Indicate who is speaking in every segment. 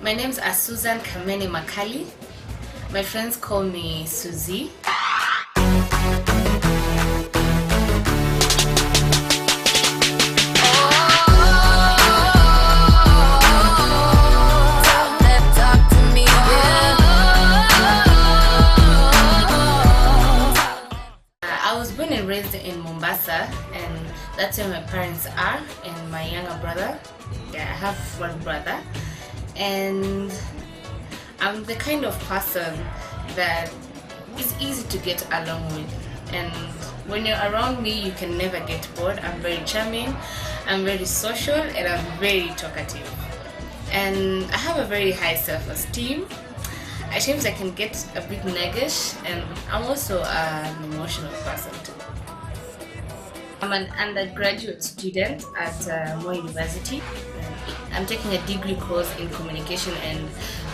Speaker 1: My names are Susan Kameni Makali. My friends call me Suzy. I was born and raised in Mombasa, and that's where my parents are, and my younger brother. Yeah, I have one brother, and I'm the kind of person that is easy to get along with, and when you're around me you can never get bored. I'm very charming, I'm very social, and I'm very talkative, and I have a very high self-esteem. At times I can get a bit naggish, and I'm also an emotional person too. I'm an undergraduate student at Moi University. I'm taking a degree course in communication and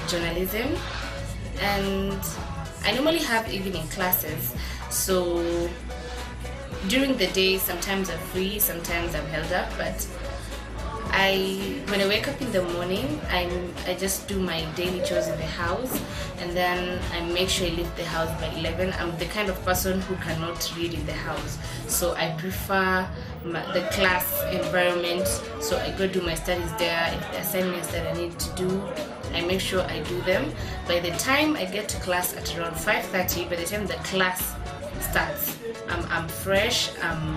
Speaker 1: journalism, and I normally have evening classes, so during the day sometimes I'm free, sometimes I'm held up, but when I wake up in the morning, I just do my daily chores in the house, and then I make sure I leave the house by 11. I'm the kind of person who cannot read in the house, so I prefer the class environment, so I go do my studies there. If the assignments that I need to do, I make sure I do them. By the time I get to class at around 5:30, by the time the class starts, I'm fresh, I'm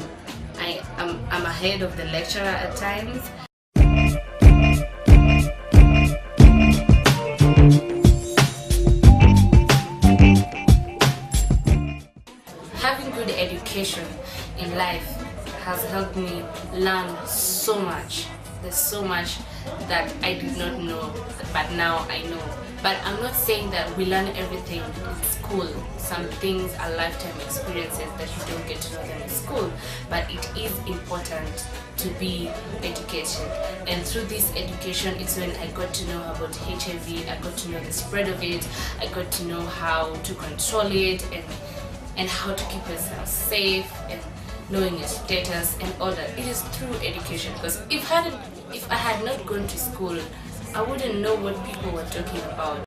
Speaker 1: ahead of the lecturer at times. Having good education in life has helped me learn so much. There's so much that I did not know, but now I know. But I'm not saying that we learn everything in school. Some things are lifetime experiences that you don't get to know them in school, but it is important to be educated. And through this education, it's when I got to know about HIV, I got to know the spread of it, I got to know how to control it, and how to keep yourself safe, and knowing your status and all that. It is through education, because if I had not gone to school, I wouldn't know what people were talking about.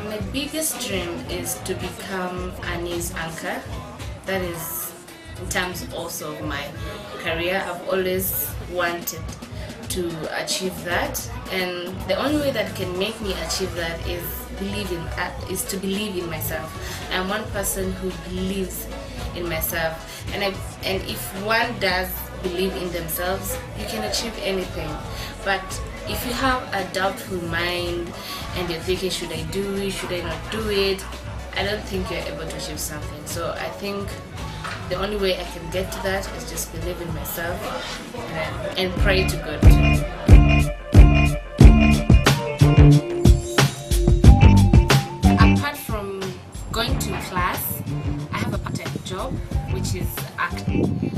Speaker 1: My biggest dream is to become a news anchor. That is in terms also of my career. I've always wanted to achieve that, and the only way that can make me achieve that is to believe in myself. I'm one person who believes in myself, and if one does believe in themselves, you can achieve anything. But if you have a doubtful mind and you're thinking, should I do it, should I not do it, I don't think you're able to achieve something. So I think the only way I can get to that is just believe in myself and pray to God too. Apart from going to class, I have a part-time job, which is acting.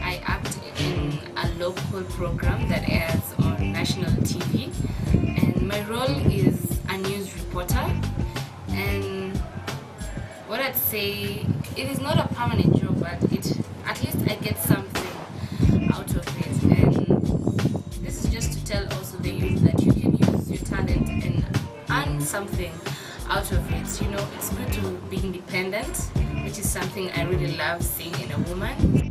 Speaker 1: I act in a local program that airs on national TV, and my role is a news reporter. And what I'd say, it is not a permanent job, but at least I get something out of it. And this is just to tell also the youth that you can use your talent and earn something out of it. You know, it's good to be independent, which is something I really love seeing in a woman.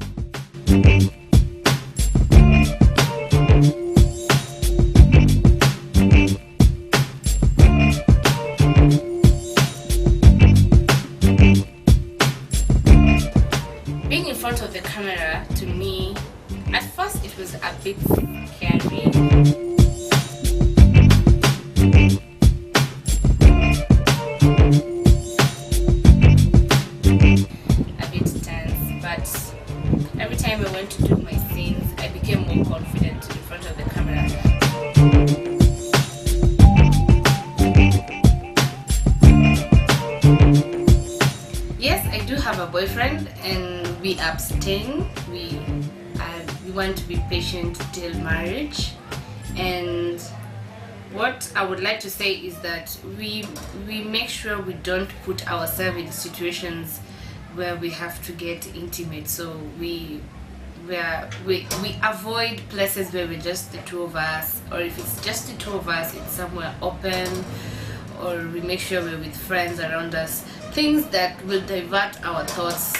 Speaker 1: Being in front of the camera, to me, at first it was a bit scary. A bit tense, but every time I went to do my scenes, I became more confident in front of the camera. Yes, I do have a boyfriend, and we abstain. We want to be patient till marriage. And what I would like to say is that we make sure we don't put ourselves in situations where we have to get intimate. So we we avoid places where we're just the two of us, or if it's just the two of us, it's somewhere open, or we make sure we're with friends around us, things that will divert our thoughts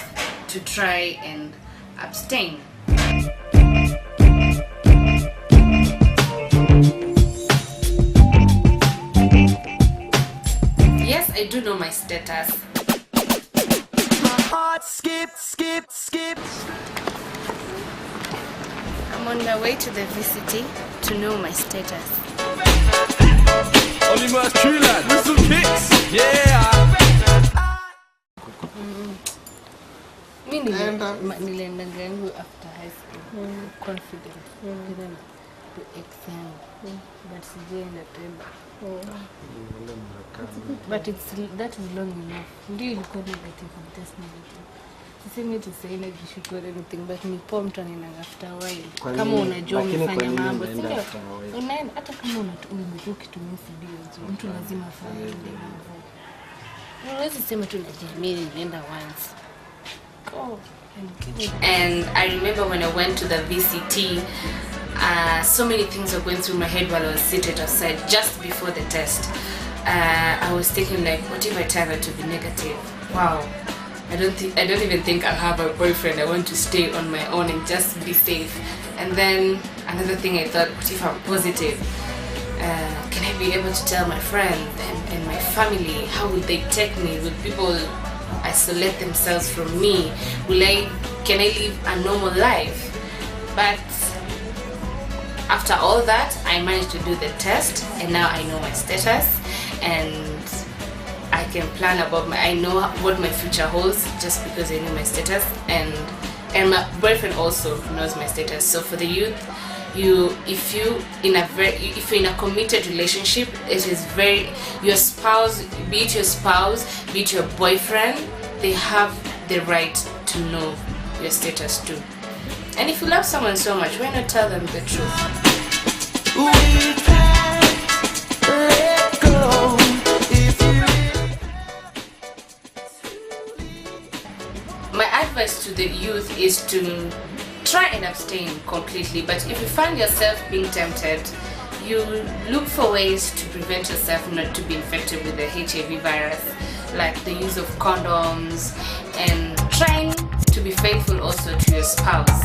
Speaker 1: to try and abstain. Yes, I do know my status.
Speaker 2: My heart skip.
Speaker 1: I'm on my way to the VCT to know my status.
Speaker 3: Only much true lad, with some kicks, yeah.
Speaker 1: Mimi niliendanga yangu after high school, confident, then to exam, but sijaenda tena. But that is long enough. Ndio ilikuwa negative test negative. Sisemi tu sasa inajishukuru anything, but ni poa mtu anaenda after a while. Kama unajua umefanya mambo, unaenda hata kama umekuwa ukitumia video, mtu lazima afanye ile mambo. Unaweza sema tu najiamini nenda once. And I remember when I went to the VCT, so many things were going through my head while I was seated outside just before the test. I was thinking like, what if I turn out to be negative? Wow, I don't even think I'll have a boyfriend. I want to stay on my own and just be safe. And then another thing I thought, what if I'm positive? Can I be able to tell my friends and my family? How would they take me? Will people isolate themselves from me? Can I live a normal life? But after all that, I managed to do the test, and now I know my status, and I can plan about I know what my future holds just because I know my status, and my boyfriend also knows my status. So for the youth, if you're in a committed relationship, it is your spouse, be it your boyfriend, they have the right to know your status too. And if you love someone so much, why not tell them the truth?
Speaker 2: We can't let go if you...
Speaker 1: My advice to the youth is to try and abstain completely, but if you find yourself being tempted, you look for ways to prevent yourself not to be infected with the HIV virus, like the use of condoms, and trying to be faithful also to your spouse.